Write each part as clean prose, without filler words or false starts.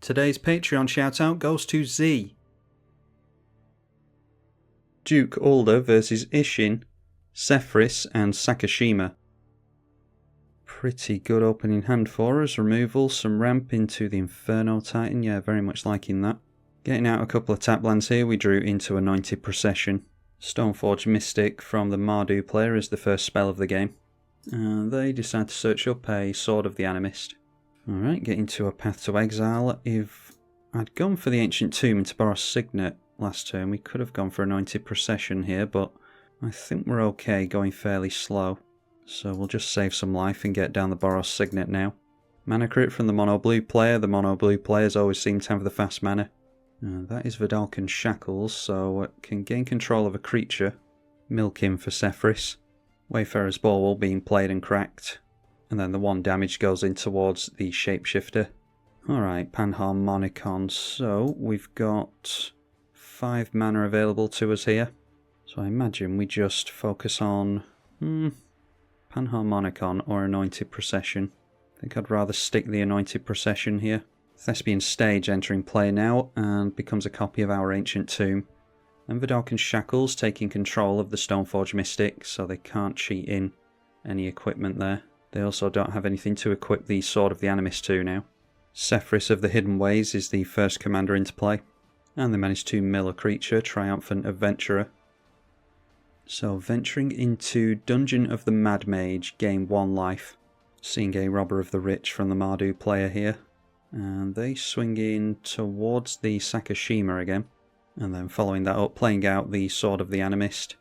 Today's Patreon shoutout goes to Z. Duke Ulder versus Isshin, Sefris and Sakashima. Pretty good opening hand for us. Removal, some ramp into the Inferno Titan. Yeah, very much liking that. Getting out a couple of tap lands here, we drew into Anointed Procession. Stoneforge Mystic from the Mardu player is the first spell of the game. They decide to search up a Sword of the Animist. Alright, getting to a Path to Exile. If I'd gone for the Ancient Tomb into Boros Signet last turn, we could have gone for Anointed Procession here, but I think we're okay going fairly slow. So we'll just save some life and get down the Boros Signet now. Mana crit from the Mono Blue player. The Mono Blue players always seem to have the fast mana. That is Vidalcan Shackles, so it can gain control of a creature. Milk him for Sefris. Wayfarer's Bauble being played and cracked. And then the 1 damage goes in towards the Shapeshifter. Alright, Panharmonicon. So we've got 5 mana available to us here. So I imagine we just focus on Panharmonicon or Anointed Procession. I think I'd rather stick the Anointed Procession here. Thespian Stage entering play now and becomes a copy of our Ancient Tomb. And Vidalcan Shackles taking control of the Stoneforge Mystic, so they can't cheat in any equipment there. They also don't have anything to equip the Sword of the Animist to now. Sefris of the Hidden Ways is the first commander into play. And they manage to mill a creature, Triumphant Adventurer. So venturing into Dungeon of the Mad Mage, gain 1 life. Seeing a Robber of the Rich from the Mardu player here. And they swing in towards the Sakashima again. And then following that up, playing out the Sword of the Animist.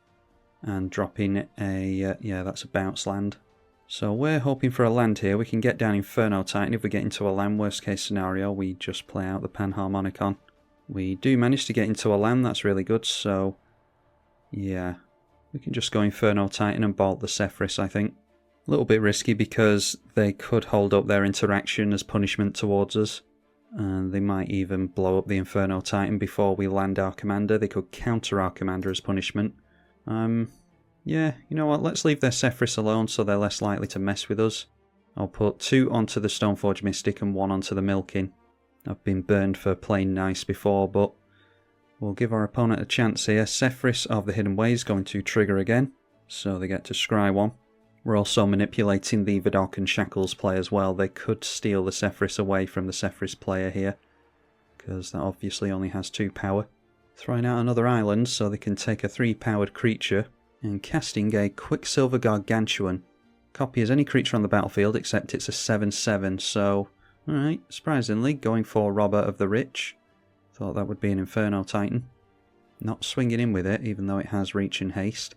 And dropping a, yeah, that's a bounce land. So we're hoping for a land here. We can get down Inferno Titan if we get into a land. Worst case scenario, we just play out the Panharmonicon. We do manage to get into a land, that's really good. So, yeah, we can just go Inferno Titan and bolt the Sefris, I think. A little bit risky because they could hold up their interaction as punishment towards us. And they might even blow up the Inferno Titan before we land our commander. They could counter our commander as punishment. Yeah, you know what, let's leave their Sefris alone so they're less likely to mess with us. I'll put 2 onto the Stoneforge Mystic and 1 onto the Milking. I've been burned for playing nice before, but we'll give our opponent a chance here. Sefris of the Hidden Ways going to trigger again, so they get to scry 1. We're also manipulating the Vidalcan Shackles play as well. They could steal the Sefris away from the Sefris player here, because that obviously only has 2 power. Throwing out another island so they can take a 3-powered creature, and casting a Quicksilver Gargantuan. Copy as any creature on the battlefield except it's a 7/7, so alright, surprisingly going for Robber of the Rich. Thought that would be an Inferno Titan. Not swinging in with it, even though it has reach and haste.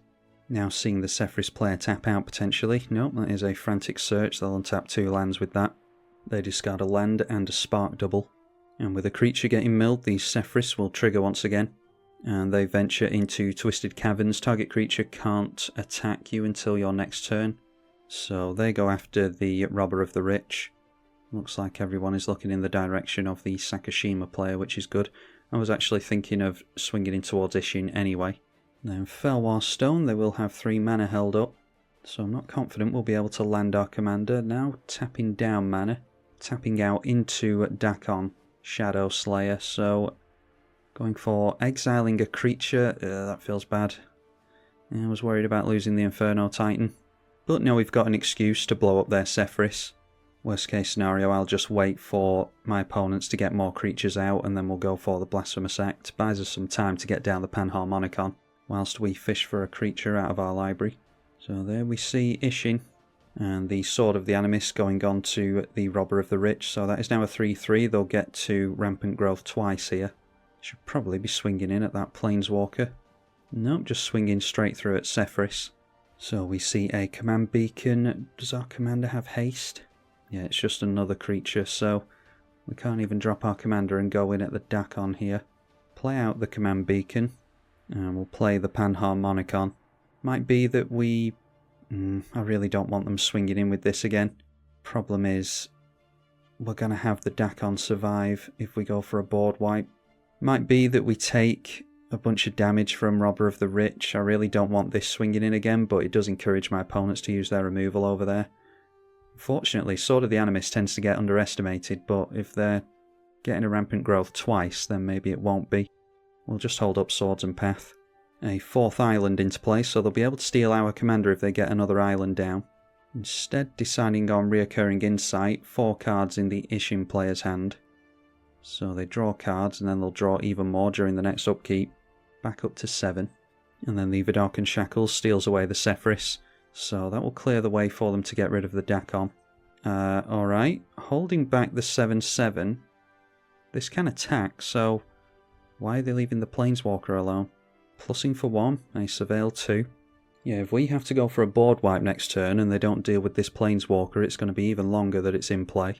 Now seeing the Sefris player tap out potentially. Nope, that is a frantic search. They'll untap 2 lands with that. They discard a land and a spark double. And with a creature getting milled, the Sefris will trigger once again. And they venture into Twisted Caverns. Target creature can't attack you until your next turn. So they go after the Robber of the Rich. Looks like everyone is looking in the direction of the Sakashima player, which is good. I was actually thinking of swinging in towards Isshin anyway. Then Felwar Stone, they will have 3 mana held up. So I'm not confident we'll be able to land our commander. Now tapping down mana. Tapping out into Dakon, Shadow Slayer. So going for exiling a creature. That feels bad. I was worried about losing the Inferno Titan. But now we've got an excuse to blow up their Sefris. Worst case scenario, I'll just wait for my opponents to get more creatures out and then we'll go for the Blasphemous Act. Buys us some time to get down the Panharmonicon whilst we fish for a creature out of our library. So there we see Isshin and the Sword of the Animist going on to the Robber of the Rich. So that is now a 3/3. They'll get to Rampant Growth twice here. Should probably be swinging in at that Planeswalker. Nope, just swinging straight through at Sefris. So we see a Command Beacon. Does our commander have haste? Yeah, it's just another creature, so we can't even drop our commander and go in at the Dakon here. Play out the Command Beacon, and we'll play the Panharmonicon. Might be that we... I really don't want them swinging in with this again. Problem is, we're going to have the Dakon survive if we go for a board wipe. Might be that we take a bunch of damage from Robber of the Rich. I really don't want this swinging in again, but it does encourage my opponents to use their removal over there. Fortunately, Sword of the Animist tends to get underestimated, but if they're getting a rampant growth twice, then maybe it won't be. We'll just hold up Swords and Path. A 4th island into play, so they'll be able to steal our commander if they get another island down. Instead, deciding on Reoccurring Insight, 4 cards in the Isshin player's hand. So they draw cards, and then they'll draw even more during the next upkeep. Back up to 7. And then the Vidalcan Shackles steals away the Sefris, so that will clear the way for them to get rid of the Dakon. Alright, holding back the 7/7. This can attack, so why are they leaving the Planeswalker alone? Plussing for 1, a Surveil 2. Yeah, if we have to go for a board wipe next turn and they don't deal with this Planeswalker, it's going to be even longer that it's in play.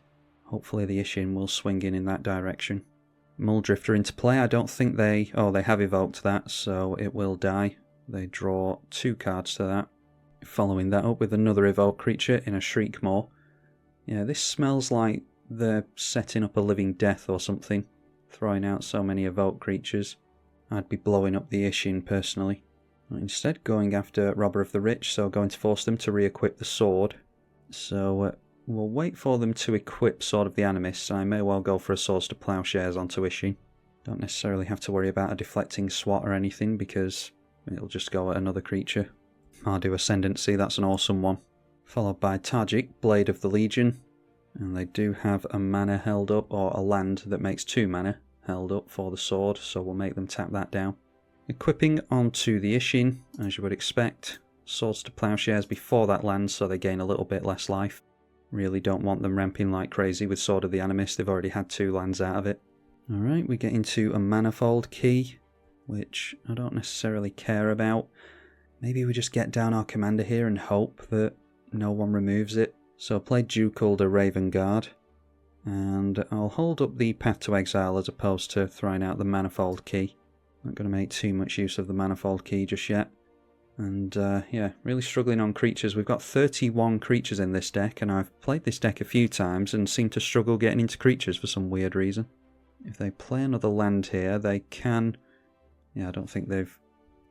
Hopefully the Isshin will swing in that direction. Muldrifter into play, I don't think they... Oh, they have evoked that, so it will die. They draw 2 cards to that. Following that up with another evoke creature in a Shriekmaw. Yeah, this smells like they're setting up a living death or something. Throwing out so many evoke creatures. I'd be blowing up the Isshin personally. Instead going after Robber of the Rich, so going to force them to re-equip the sword. So we'll wait for them to equip Sword of the Animus. I may well go for a Swords to Plowshares onto Isshin. Don't necessarily have to worry about a deflecting swat or anything because it'll just go at another creature. Mardu Ascendancy, that's an awesome one. Followed by Tajik, Blade of the Legion. And they do have a mana held up, or a land that makes 2 mana held up for the sword, so we'll make them tap that down. Equipping onto the Isshin, as you would expect. Swords to Plowshares before that lands, so they gain a little bit less life. Really don't want them ramping like crazy with Sword of the Animus, they've already had 2 lands out of it. Alright, we get into a Manifold Key, which I don't necessarily care about. Maybe we just get down our commander here and hope that no one removes it. So I'll play Duke Ulder Ravenguard, and I'll hold up the Path to Exile as opposed to throwing out the Manifold Key. Not going to make too much use of the Manifold Key just yet. And yeah, really struggling on creatures. We've got 31 creatures in this deck, and I've played this deck a few times and seem to struggle getting into creatures for some weird reason. If they play another land here, they can... Yeah, I don't think they've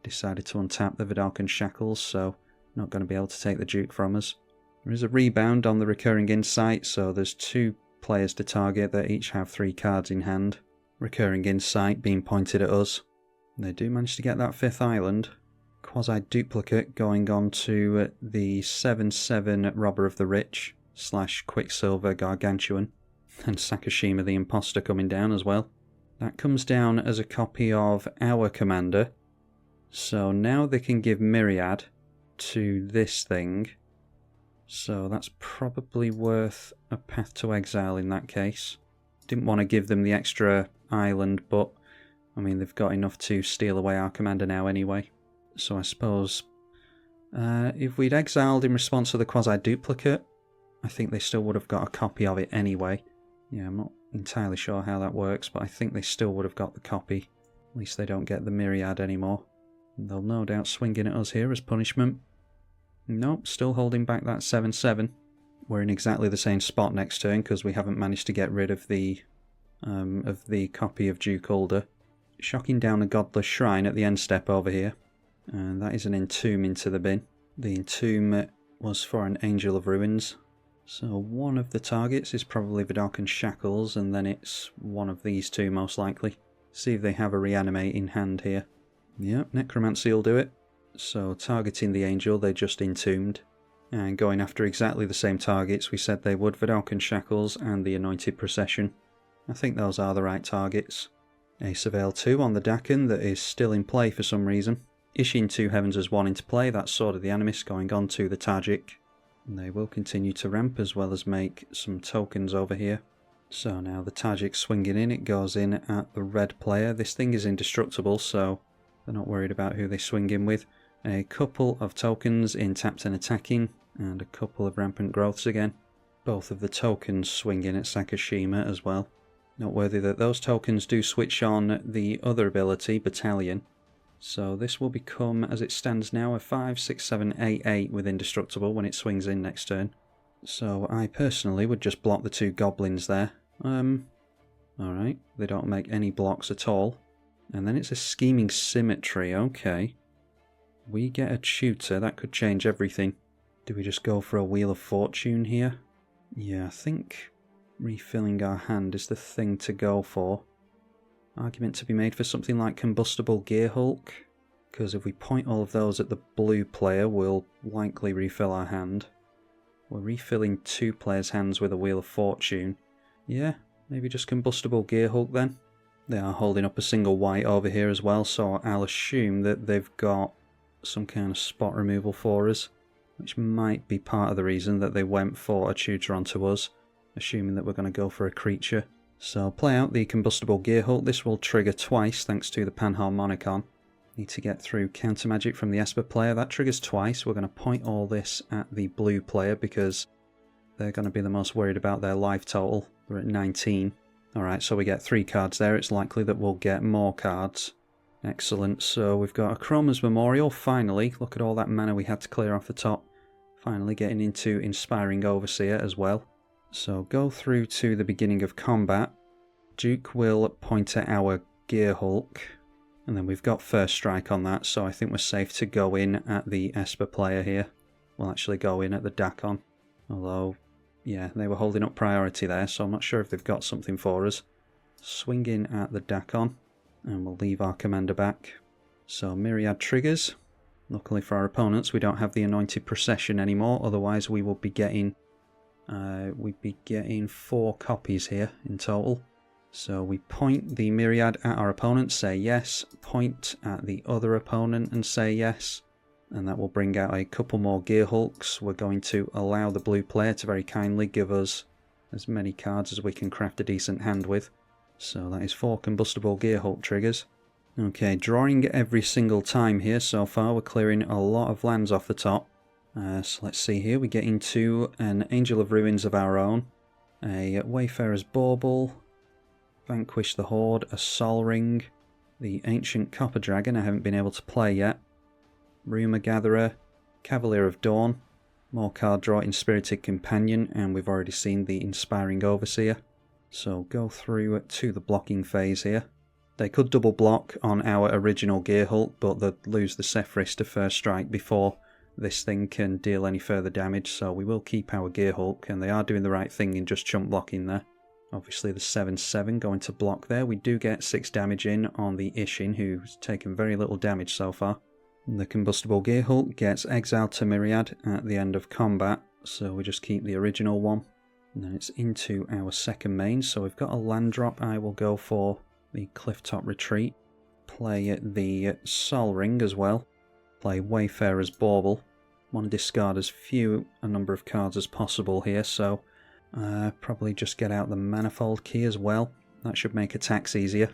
decided to untap the Vidalcan Shackles, so not going to be able to take the Duke from us. There is a rebound on the Recurring Insight, so there's 2 players to target that each have 3 cards in hand. Recurring Insight being pointed at us. They do manage to get that 5th island. Quasi-duplicate going on to the 7/7 Robber of the Rich / Quicksilver Gargantuan. And Sakashima the Imposter coming down as well. That comes down as a copy of our commander. So now they can give Myriad to this thing. So that's probably worth a Path to Exile in that case. Didn't want to give them the extra island, but I mean they've got enough to steal away our commander now anyway. So I suppose if we'd exiled in response to the quasi-duplicate, I think they still would have got a copy of it anyway. Yeah, I'm not entirely sure how that works, but I think they still would have got the copy. At least they don't get the Myriad anymore. And they'll no doubt swing in at us here as punishment. Nope, still holding back that 7/7. We're in exactly the same spot next turn because we haven't managed to get rid of the copy of Duke Ulder. Shocking down a Godless Shrine at the end step over here. And that is an Entomb into the bin. The Entomb was for an Angel of Ruins. So one of the targets is probably Vidalcan Shackles, and then it's one of these 2 most likely. See if they have a Reanimate in hand here. Yep, Necromancy will do it. So targeting the Angel, they just Entombed. And going after exactly the same targets we said they would, Vidalcan Shackles and the Anointed Procession. I think those are the right targets. A Surveil 2 on the Dakon that is still in play for some reason. Isshin 2 Heavens as 1 into play, that's Sword of the Animus going on to the Tajik. And they will continue to ramp as well as make some tokens over here. So now the Tajik swinging in, it goes in at the red player. This thing is indestructible, so they're not worried about who they swing in with. A couple of tokens in tapped and attacking, and a couple of rampant growths again. Both of the tokens swing in at Sakashima as well. Noteworthy that those tokens do switch on the other ability, Battalion. So this will become, as it stands now, a 5, 6, 7, 8, 8 with Indestructible when it swings in next turn. So I personally would just block the 2 goblins there. Alright, they don't make any blocks at all. And then it's a Scheming Symmetry, okay. We get a tutor, that could change everything. Do we just go for a Wheel of Fortune here? Yeah, I think refilling our hand is the thing to go for. Argument to be made for something like Combustible Gearhulk, because if we point all of those at the blue player, we'll likely refill our hand. We're refilling two players' hands with a Wheel of Fortune. Yeah, maybe just Combustible Gearhulk then. They are holding up a single white over here as well, so I'll assume that they've got some kind of spot removal for us, which might be part of the reason that they went for a tutor onto us, assuming that we're going to go for a creature. So play out the Combustible Gearhulk. This will trigger twice thanks to the Panharmonicon. Need to get through counter magic from the Esper player. That triggers twice. We're going to point all this at the blue player because they're going to be the most worried about their life total. They're at 19. Alright, so we get 3 cards there. It's likely that we'll get more cards. Excellent. So we've got a Chroma's Memorial. Finally, look at all that mana we had to clear off the top. Finally getting into Inspiring Overseer as well. So go through to the beginning of combat. Duke will point at our Gearhulk. And then we've got first strike on that, so I think we're safe to go in at the Esper player here. We'll actually go in at the Dakon. Although, yeah, they were holding up priority there, so I'm not sure if they've got something for us. Swing in at the Dakon, and we'll leave our commander back. So Myriad triggers. Luckily for our opponents, we don't have the Anointed Procession anymore, otherwise we will be getting... we'd be getting 4 copies here in total. So we point the Myriad at our opponent, say yes, point at the other opponent and say yes, and that will bring out a couple more Gearhulks. We're going to allow the blue player to very kindly give us as many cards as we can craft a decent hand with. So that is 4 Combustible Gearhulk triggers. Okay, drawing every single time here so far. We're clearing a lot of lands off the top. So let's see here, we get into an Angel of Ruins of our own, a Wayfarer's Bauble, Vanquish the Horde, a Sol Ring, the Ancient Copper Dragon I haven't been able to play yet, Rumour Gatherer, Cavalier of Dawn, more card draw, Inspirited Companion, and we've already seen the Inspiring Overseer. So go through to the blocking phase here. They could double block on our original Gearhulk, but they'd lose the Sefris to first strike before this thing can deal any further damage, so we will keep our Gearhulk, and they are doing the right thing in just chump blocking there. Obviously the 7/7 going to block there. We do get 6 damage in on the Isshin, who's taken very little damage so far. The Combustible Gearhulk gets exiled to Myriad at the end of combat, so we just keep the original one. And then it's into our second main, so we've got a land drop. I will go for the Clifftop Retreat. Play the Sol Ring as well. Play Wayfarer's Bauble. Want to discard as few a number of cards as possible here, so probably just get out the Manifold Key as well. That should make attacks easier,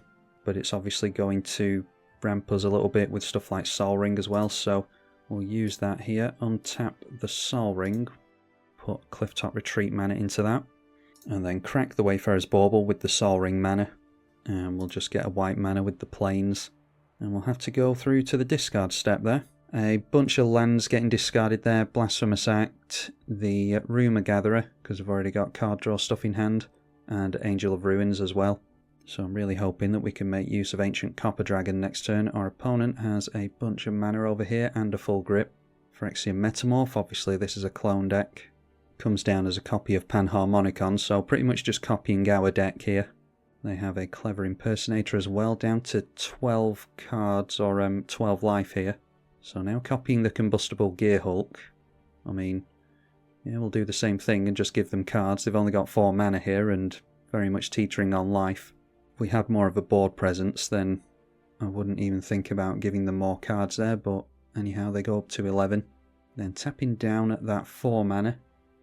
but it's obviously going to ramp us a little bit with stuff like Sol Ring as well, so we'll use that here. Untap the Sol Ring, put Clifftop Retreat mana into that, and then crack the Wayfarer's Bauble with the Sol Ring mana, and we'll just get a white mana with the Plains, and we'll have to go through to the discard step there. A bunch of lands getting discarded there. Blasphemous Act, the Rumour Gatherer, because I've already got card draw stuff in hand, and Angel of Ruins as well. So I'm really hoping that we can make use of Ancient Copper Dragon next turn. Our opponent has a bunch of mana over here and a full grip. Phyrexian Metamorph, obviously this is a clone deck. Comes down as a copy of Panharmonicon, so pretty much just copying our deck here. They have a Clever Impersonator as well, down to 12 cards, or 12 life here. So now copying the Combustible Gearhulk, I mean, yeah, we'll do the same thing and just give them cards. They've only got 4 mana here and very much teetering on life. If we had more of a board presence, then I wouldn't even think about giving them more cards there, but anyhow, they go up to 11. Then tapping down at that 4 mana,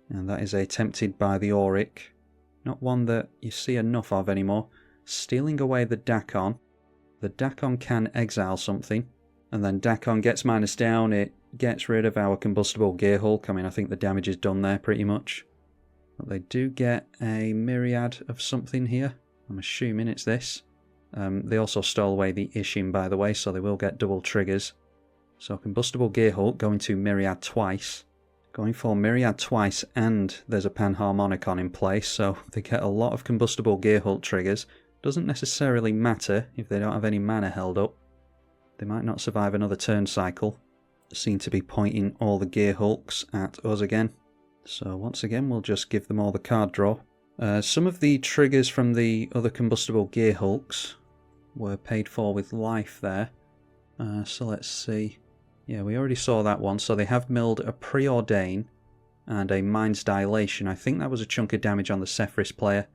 and that is a Tempted by the Auric. Not one that you see enough of anymore. Stealing away the Dakon. The Dakon can exile something. And then Dakon gets minus down, it gets rid of our Combustible Gearhulk. I mean, I think the damage is done there pretty much. But they do get a Myriad of something here. I'm assuming it's this. They also stole away the Isshin, by the way, so they will get double triggers. So Combustible Gearhulk going to Myriad twice. Going for Myriad twice, and there's a Panharmonicon in place, so they get a lot of Combustible Gearhulk triggers. Doesn't necessarily matter if they don't have any mana held up. They might not survive another turn cycle. Seem to be pointing all the Gearhulks at us again. So once again, we'll just give them all the card draw. Some of the triggers from the other combustible gear hulks were paid for with life there. So let's see. Yeah, we already saw that one. So they have milled a Preordain and a Mind's Dilation. I think that was a chunk of damage on the Sefris player.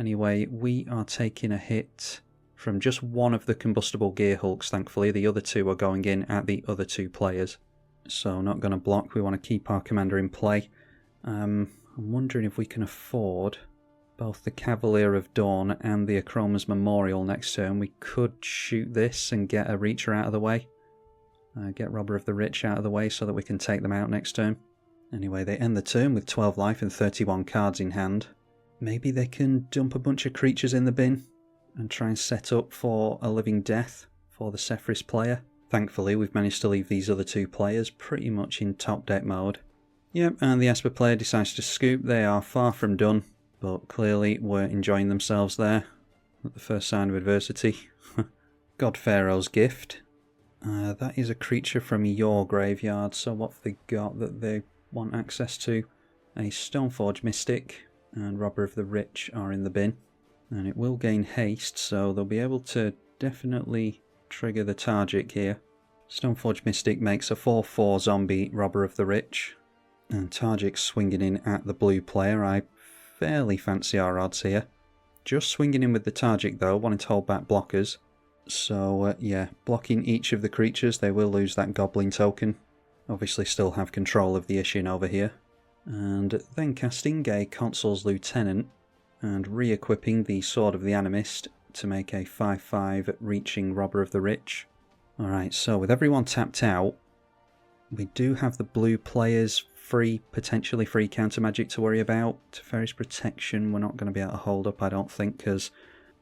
Anyway, we are taking a hit from just one of the combustible gear hulks, thankfully. The other two are going in at the other two players. So not going to block. We want to keep our commander in play. I'm wondering if we can afford both the Cavalier of Dawn and the Akroma's Memorial next turn. We could shoot this and get a Reacher out of the way. Get Robber of the Rich out of the way so that we can take them out next turn. Anyway, they end the turn with 12 life and 31 cards in hand. Maybe they can dump a bunch of creatures in the bin and try and set up for a living death for the Sefris player. Thankfully, we've managed to leave these other two players pretty much in top deck mode. Yep, and the Esper player decides to scoop. They are far from done, but clearly were enjoying themselves there at the first sign of adversity. God Pharaoh's Gift. That is a creature from your graveyard, so what have they got that they want access to? A Stoneforge Mystic and Robber of the Rich are in the bin. And it will gain haste, so they'll be able to definitely trigger the Targic here. Stoneforge Mystic makes a 4/4 zombie Robber of the Rich. And Targic's swinging in at the blue player. I fairly fancy our odds here. Just swinging in with the Targic though, wanting to hold back blockers. So yeah, blocking each of the creatures, they will lose that Goblin token. Obviously still have control of the Isshin over here. And then casting a Consul's Lieutenant and re-equipping the Sword of the Animist to make a 5/5 reaching Robber of the Rich. Alright, so with everyone tapped out, we do have the blue players potentially free counter magic to worry about. Teferi's Protection we're not going to be able to hold up, I don't think, because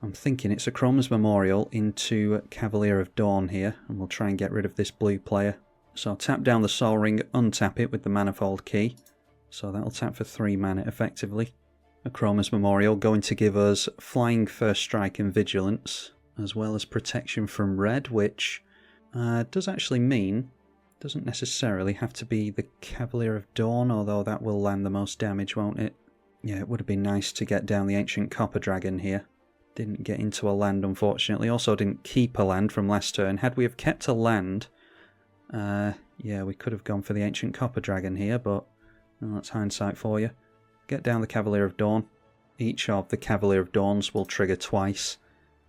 I'm thinking it's Akroma's Memorial into Cavalier of Dawn here, and we'll try and get rid of this blue player. So I'll tap down the Soul Ring, untap it with the Manifold Key. So that'll tap for 3 mana effectively. Akroma's Memorial going to give us Flying, First Strike and Vigilance, as well as protection from red, which does actually mean doesn't necessarily have to be the Cavalier of Dawn, although that will land the most damage, won't it? Yeah, it would have been nice to get down the Ancient Copper Dragon here. Didn't get into a land, unfortunately. Also didn't keep a land from last turn. Had we have kept a land, yeah, we could have gone for the Ancient Copper Dragon here, but well, that's hindsight for you. Get down the Cavalier of Dawn. Each of the Cavalier of Dawns will trigger twice.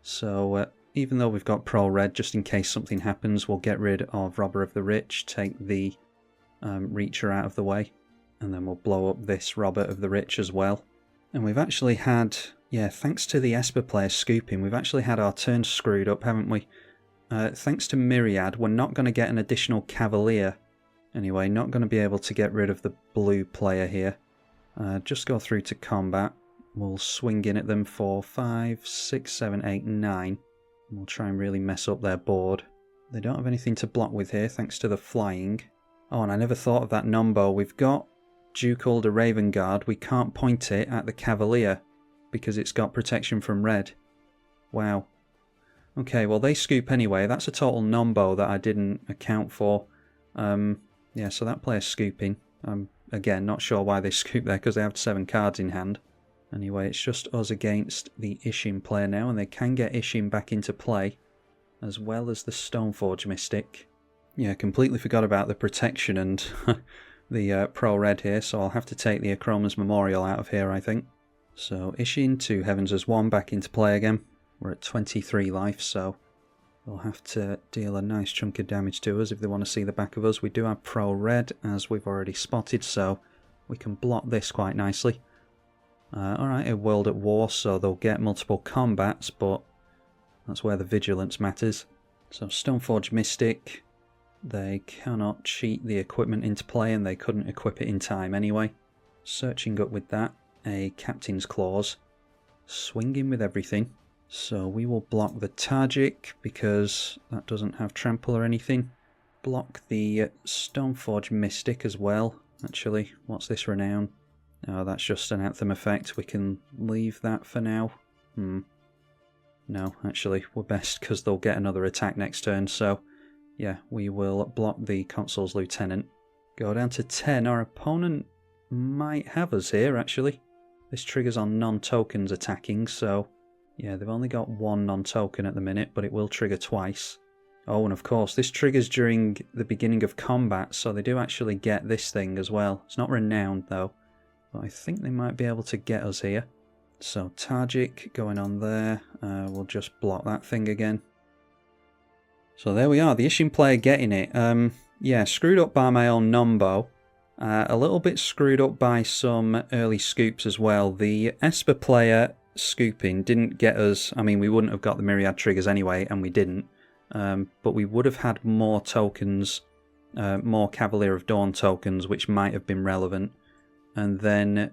So even though we've got Pro Red, just in case something happens, we'll get rid of Robber of the Rich, take the Reacher out of the way, and then we'll blow up this Robber of the Rich as well. And we've actually had, yeah, thanks to the Esper player scooping, we've actually had our turn screwed up, haven't we? Thanks to Myriad, we're not going to get an additional Cavalier. Anyway, not going to be able to get rid of the blue player here. Just go through to combat. We'll swing in at them for 5, 6, 7, 8, 9. We'll try and really mess up their board. They don't have anything to block with here, thanks to the flying. Oh, and I never thought of that Nombo. We've got Duke Ulder Ravenguard. We can't point it at the Cavalier because it's got protection from red. Wow. Okay, well they scoop anyway. That's a total Nombo that I didn't account for. Yeah, so that player's scooping. Again, not sure why they scoop there because they have 7 cards in hand. Anyway, it's just us against the Isshin player now, and they can get Isshin back into play, as well as the Stoneforge Mystic. Yeah, completely forgot about the protection and the Pro Red here, so I'll have to take the Akroma's Memorial out of here, I think. So Isshin to Heavens as 1 back into play again. We're at 23 life, so they'll have to deal a nice chunk of damage to us if they want to see the back of us. We do have Pro Red, as we've already spotted, so we can block this quite nicely. Alright, a World at War, so they'll get multiple combats, but that's where the vigilance matters. So Stoneforge Mystic, they cannot cheat the equipment into play, and they couldn't equip it in time anyway. Searching up with that, a Captain's Clause, swinging with everything. So we will block the Targic, because that doesn't have trample or anything. Block the Stoneforge Mystic as well. Actually, what's this renown? Oh, that's just an Anthem effect. We can leave that for now. No, actually, we're best because they'll get another attack next turn. So, yeah, we will block the Consul's Lieutenant. Go down to 10. Our opponent might have us here, actually. This triggers on non-tokens attacking, so yeah, they've only got one non-token at the minute, but it will trigger twice. Oh, and of course, this triggers during the beginning of combat, so they do actually get this thing as well. It's not renowned, though, but I think they might be able to get us here. So, Tajik going on there. We'll just block that thing again. So there we are, the Isshin player getting it. Yeah, screwed up by my own Nombo. A little bit screwed up by some early scoops as well. The Esper player scooping didn't get us... I mean, we wouldn't have got the Myriad triggers anyway, and we didn't. But we would have had more tokens, more Cavalier of Dawn tokens, which might have been relevant. And then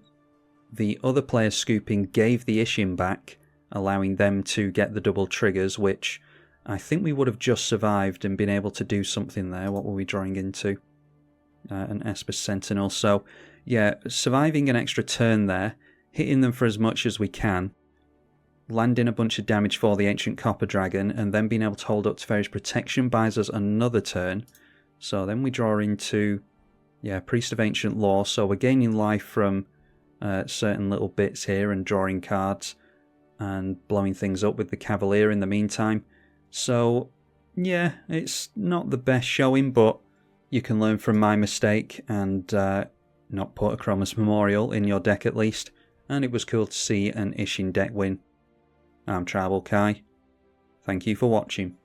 the other player scooping gave the Isshin back, allowing them to get the double triggers, which I think we would have just survived and been able to do something there. What were we drawing into? An Esper Sentinel. So, yeah, surviving an extra turn there, hitting them for as much as we can, landing a bunch of damage for the Ancient Copper Dragon, and then being able to hold up Teferi's protection buys us another turn. So then we draw into, yeah, Priest of Ancient Law. So we're gaining life from certain little bits here and drawing cards and blowing things up with the Cavalier in the meantime. So, yeah, it's not the best showing, but you can learn from my mistake and not put a Chromus Memorial in your deck at least. And it was cool to see an Isshin deck win. I'm tribalkai. Thank you for watching.